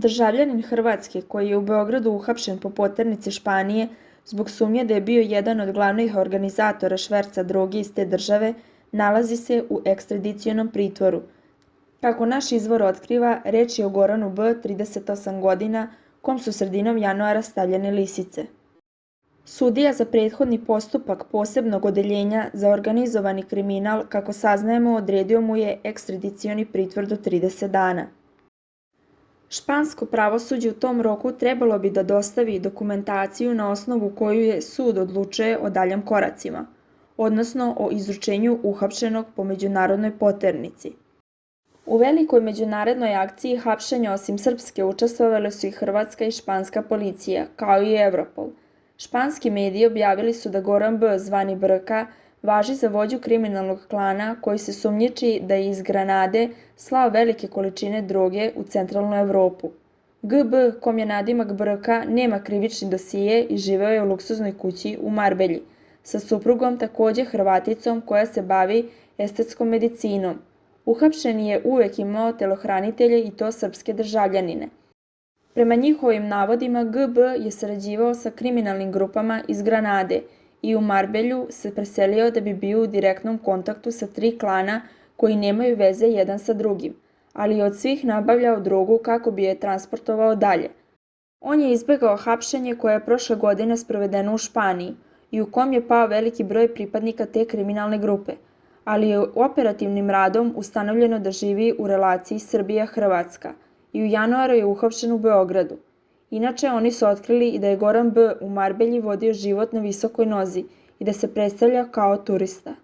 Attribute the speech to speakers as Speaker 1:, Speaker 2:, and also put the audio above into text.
Speaker 1: Državljanin Hrvatske koji je u Beogradu uhapšen po poternici Španije zbog sumnje da je bio jedan od glavnih organizatora šverca droge iz te države, nalazi se u ekstradicionom pritvoru. Kako naš izvor otkriva, reč je o Goranu B., 38 godina, kom su sredinom januara stavljene lisice. Sudija za prethodni postupak posebnog odeljenja za organizovani kriminal, kako saznajemo, odredio mu je ekstradicioni pritvor do 30 dana. Špansko pravosuđe u tom roku trebalo bi da dostavi dokumentaciju na osnovu koju je sud odlučuje o daljim koracima, odnosno o izručenju uhapšenog po međunarodnoj poternici. U velikoj međunarodnoj akciji hapšenja osim srpske učestvovale su i hrvatska i španska policija, kao i Europol. Španski mediji objavili su da Goran B., zvani Brka, važi za vođu kriminalnog klana koji se sumnjiči da je iz Granade slao velike količine droge u centralnu Evropu. GB, kom je nadimak Brka, nema krivični dosije i živeo je u luksuznoj kući u Marbelji, sa suprugom takođe Hrvaticom koja se bavi estetskom medicinom. Uhapšeni je uvek imao telohranitelje i to srpske državljanine. Prema njihovim navodima, GB je sarađivao sa kriminalnim grupama iz Granade i u Marbelju se preselio da bi bio u direktnom kontaktu sa 3 klana koji nemaju veze jedan sa drugim, ali je od svih nabavljao drogu kako bi je transportovao dalje. On je izbegao hapšenje koje je prošle godine sprovedeno u Španiji i u kom je pao veliki broj pripadnika te kriminalne grupe, ali je operativnim radom ustanovljeno da živi u relaciji Srbija-Hrvatska i u januaru je uhapšen u Beogradu. Inače, oni su otkrili i da je Goran B. u Marbelji vodio život na visokoj nozi i da se predstavlja kao turista.